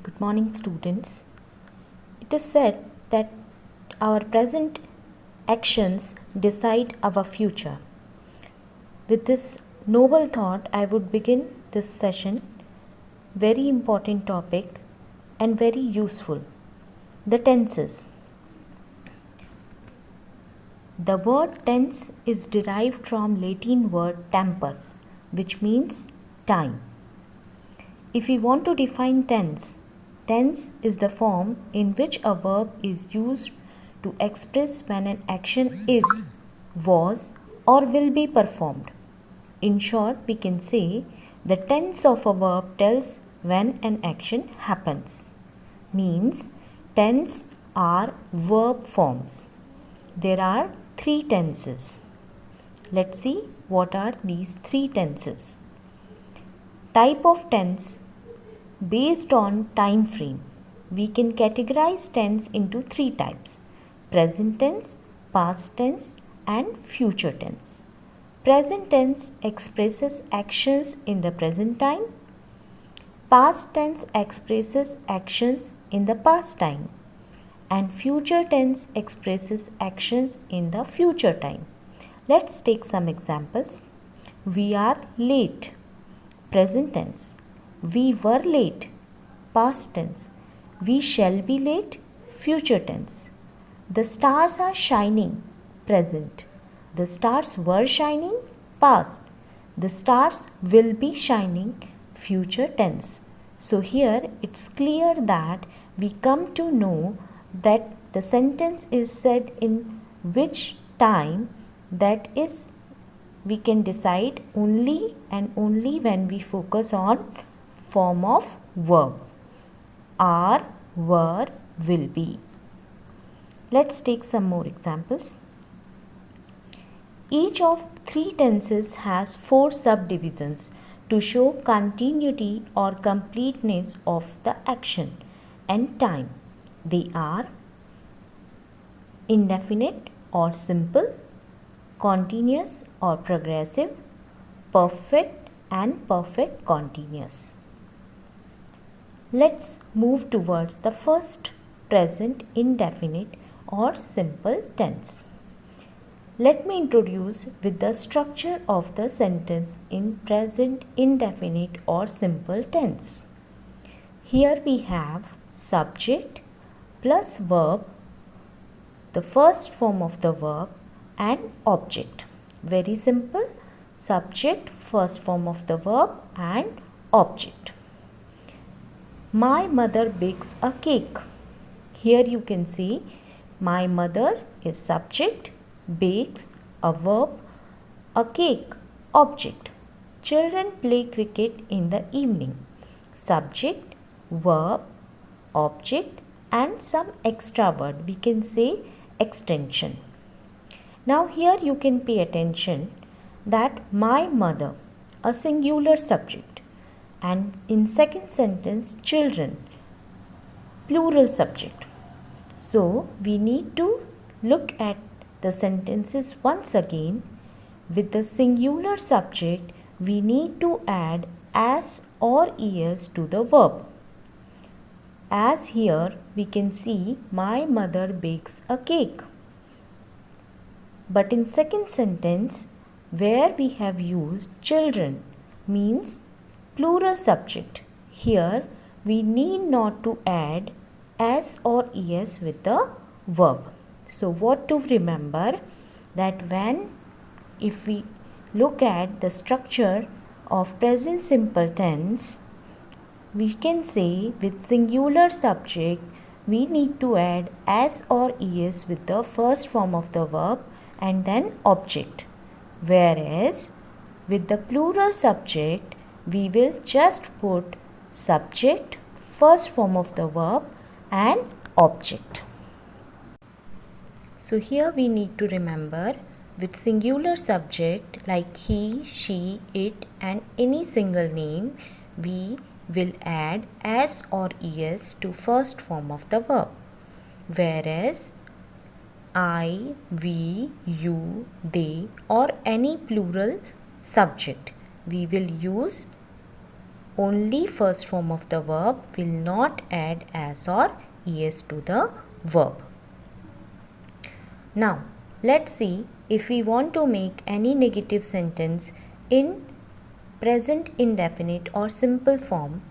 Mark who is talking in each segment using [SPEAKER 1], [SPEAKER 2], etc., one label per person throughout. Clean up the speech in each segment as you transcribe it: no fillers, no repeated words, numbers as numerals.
[SPEAKER 1] Good morning, students. It is said that our present actions decide our future. With this noble thought, I would begin this session. Very important topic and very useful. The tenses. The word tense is derived from Latin word tempus, which means time. If we want to define tense, tense is the form in which a verb is used to express when an action is, was, or will be performed. In short, we can say the tense of a verb tells when an action happens. Means tense are verb forms. There are 3 tenses. Let's see what are these 3 tenses. Type of tense. Based on time frame, we can categorize tense into 3 types: present tense, past tense, and future tense. Present tense expresses actions in the present time. Past tense expresses actions in the past time. And future tense expresses actions in the future time. Let's take some examples. We are late. Present tense. We were late, past tense. We shall be late, future tense. The stars are shining, present. The stars were shining, past. The stars will be shining, future tense. So here it's clear that we come to know that the sentence is said in which time, that is, we can decide only and only when we focus on form of verb. Are, were, will be. Let's take some more examples. Each of 3 tenses has 4 subdivisions to show continuity or completeness of the action and time. They are indefinite or simple, continuous or progressive, perfect and perfect continuous. Let's move towards the first, present indefinite or simple tense. Let me introduce with the structure of the sentence in present indefinite or simple tense. Here we have subject plus verb, the first form of the verb, and object. Very simple. Subject, first form of the verb, and object. My mother bakes a cake. Here you can see my mother is subject, bakes a verb, a cake object. Children play cricket in the evening. Subject, verb, object, and some extra word. We can say extension. Now here you can pay attention that my mother, a singular subject. And in second sentence, children, plural subject. So we need to look at the sentences once again. With the singular subject, we need to add as or es to the verb. As here we can see my mother bakes a cake. But in second sentence, where we have used children, means plural subject. Here we need not to add as or es with the verb. So what to remember, that if we look at the structure of present simple tense, we can say with singular subject we need to add as or es with the first form of the verb and then object. Whereas with the plural subject, we will just put subject, first form of the verb, and object. So here we need to remember, with singular subject like he, she, it, and any single name, we will add as or es to first form of the verb. Whereas I, we, you, they, or any plural subject, we will use only first form of the verb will not add as or es to the verb. Now, let's see if we want to make any negative sentence in present indefinite or simple form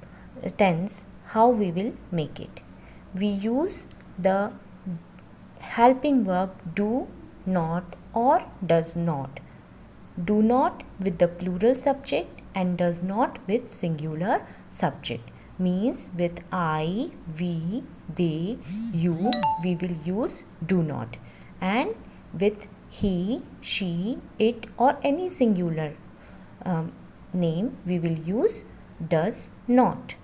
[SPEAKER 1] tense, how we will make it. We use the helping verb do not or does not. Do not with the plural subject and does not with singular subject. Means with I, we, they, you, we will use do not. And with he, she, it or any singular name, we will use does not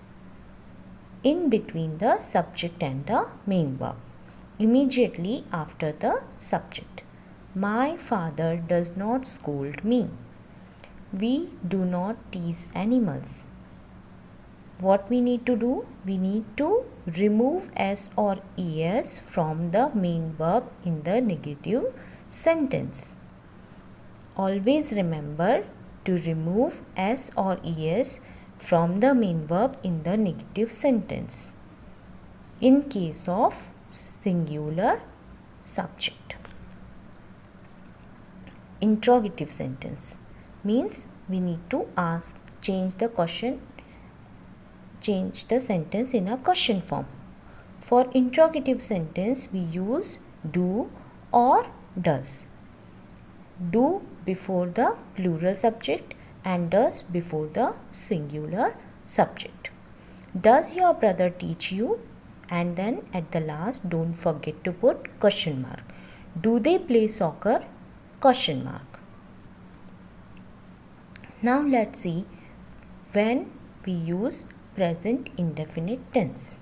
[SPEAKER 1] in between the subject and the main verb, immediately after the subject. My father does not scold me. We do not tease animals. What we need to do? We need to remove s or es from the main verb in the negative sentence. Always remember to remove s or es from the main verb in the negative sentence in case of singular subject. Interrogative sentence means we need to change the sentence in a question form. For interrogative sentence, we use do or does. Do before the plural subject and does before the singular subject. Does your brother teach you? And then at the last, don't forget to put question mark. Do they play soccer? Question mark. Now let's see when we use present indefinite tense.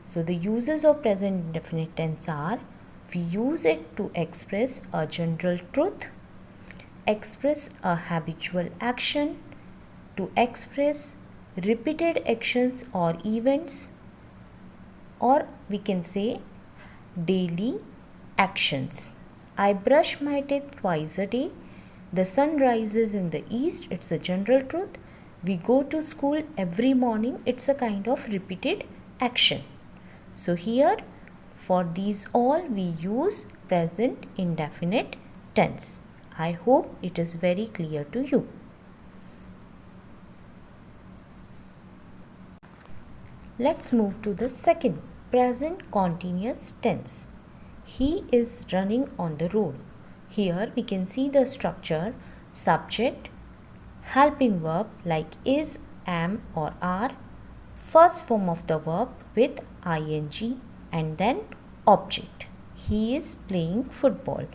[SPEAKER 1] So the uses of present indefinite tense are: we use it to express a general truth, express a habitual action, to express repeated actions or events, or we can say daily actions. I brush my teeth twice a day. The sun rises in the east, it's a general truth. We go to school every morning, it's a kind of repeated action. So here for these all we use present indefinite tense. I hope it is very clear to you. Let's move to the second, present continuous tense. He is running on the road. Here we can see the structure: subject, helping verb like is, am or are, first form of the verb with ing, and then object. He is playing football.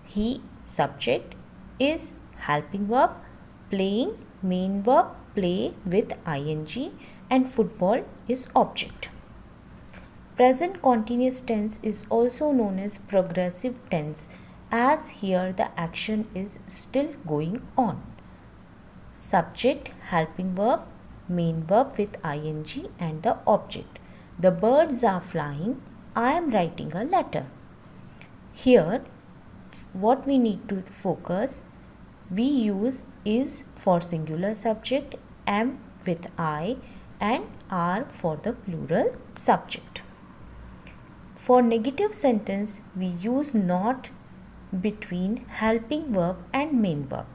[SPEAKER 1] He, subject, is helping verb, playing main verb play with ing, and football is object. Present continuous tense is also known as progressive tense, as here the action is still going on. Subject, helping verb, main verb with ing, and the object. The birds are flying. I am writing a letter. Here what we need to focus, we use is for singular subject, am with I, and are for the plural subject. For negative sentence, we use not between helping verb and main verb.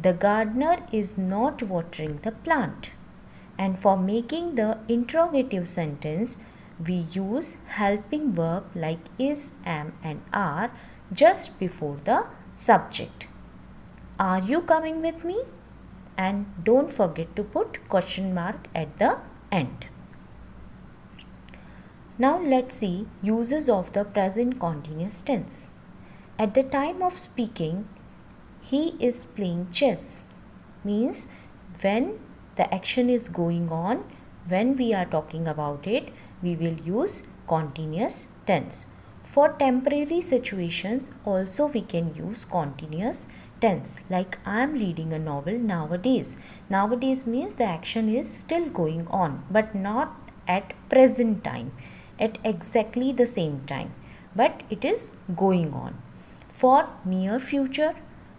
[SPEAKER 1] The gardener is not watering the plant. And for making the interrogative sentence, we use helping verb like is, am and are just before the subject. Are you coming with me? And don't forget to put question mark at the end. Now let's see uses of the present continuous tense. At the time of speaking, he is playing chess. Means when the action is going on, when we are talking about it, we will use continuous tense. For temporary situations also we can use continuous tense, like I am reading a novel nowadays. Nowadays means the action is still going on but not at present time, at exactly the same time, but it is going on. For near future,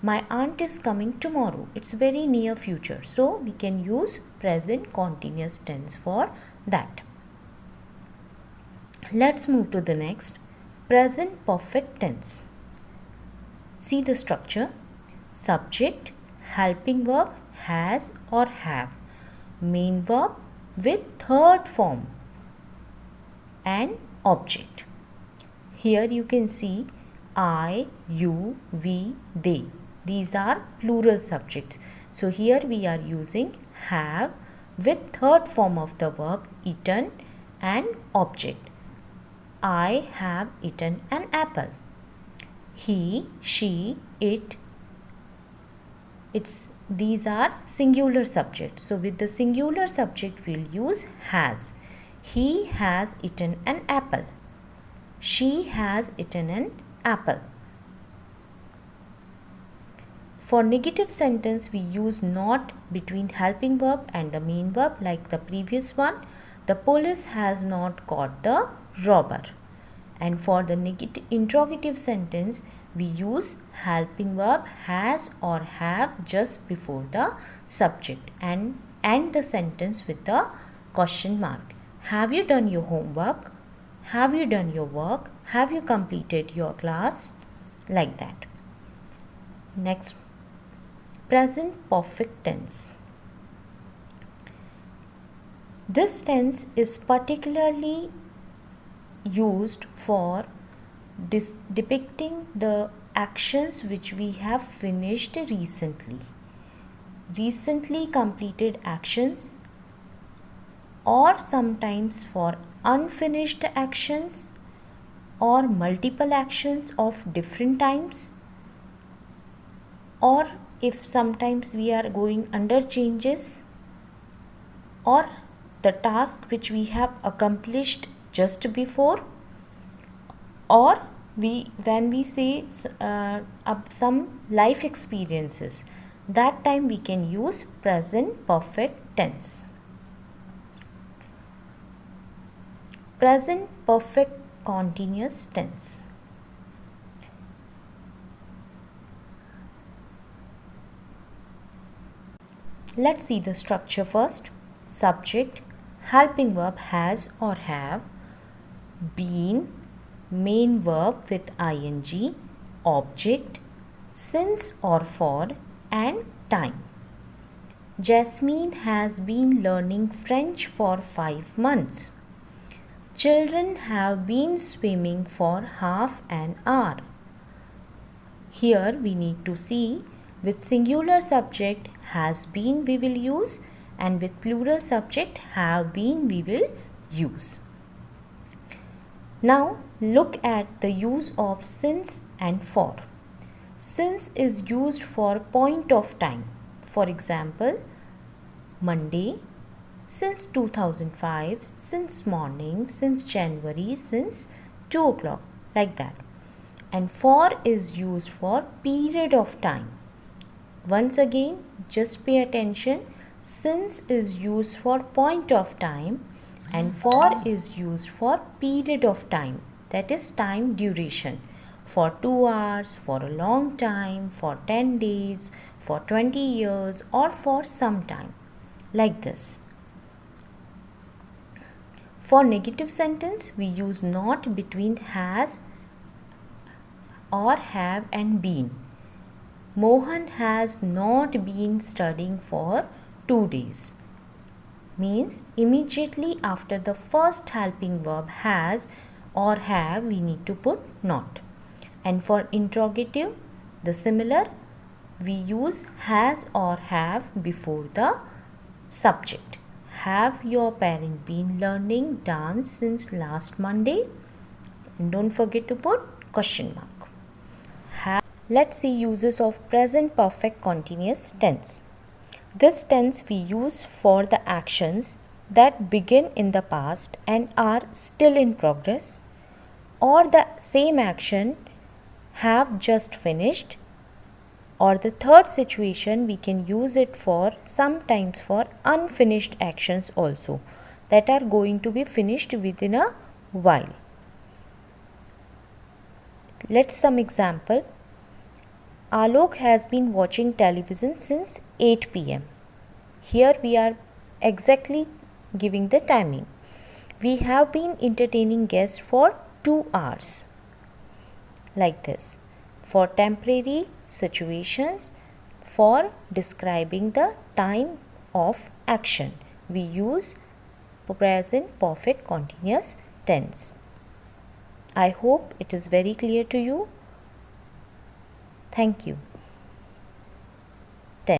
[SPEAKER 1] My aunt is coming tomorrow. It's very near future. So we can use present continuous tense for that. Let's move to the next. Present perfect tense. See the structure. Subject, helping verb, has or have. Main verb with third form and object. Here you can see I, you, we, they. These are plural subjects. So here we are using have with third form of the verb eaten and object. I have eaten an apple. He, she, it. These are singular subjects. So with the singular subject we'll use has. He has eaten an apple. She has eaten an apple. For negative sentence we use not between helping verb and the main verb like the previous one. The police has not caught the robber. And for the negative interrogative sentence we use helping verb has or have just before the subject and end the sentence with the question mark. Have you done your homework? Have you done your work? Have you completed your class? Like that. Next, present perfect tense. This tense is particularly used for depicting the actions which we have finished recently. Recently completed actions, or sometimes for unfinished actions or multiple actions of different times, or if sometimes we are going under changes, or the task which we have accomplished just before, or when we say some life experiences, that time we can use present perfect tense. Present perfect continuous tense. Let's see the structure first. Subject, helping verb has or have, been, main verb with ing, object, since or for, and time. Jasmine has been learning French for 5 months. Children have been swimming for half an hour. Here we need to see with singular subject has been we will use, and with plural subject have been we will use. Now look at the use of since and for. Since is used for point of time. For example, Monday, since 2005, since morning, since January, since 2 o'clock, like that. And for is used for period of time. Once again, just pay attention. Since is used for point of time and for is used for period of time, that is time duration. For 2 hours, for a long time, for 10 days, for 20 years, or for some time, like this. For negative sentence, we use not between has or have and been. Mohan has not been studying for 2 days. Means immediately after the first helping verb has or have, we need to put not. And for interrogative, the similar, we use has or have before the subject. Have your parent been learning dance since last Monday? And don't forget to put question mark. Let's see uses of present perfect continuous tense. This tense we use for the actions that begin in the past and are still in progress, or the same action have just finished, or the third situation we can use it for sometimes for unfinished actions also that are going to be finished within a while. Let's some example. Alok has been watching television since 8 pm. Here we are exactly giving the timing. We have been entertaining guests for 2 hours. Like this. For temporary situations, for describing the time of action, we use present perfect continuous tense. I hope it is very clear to you. Thank you.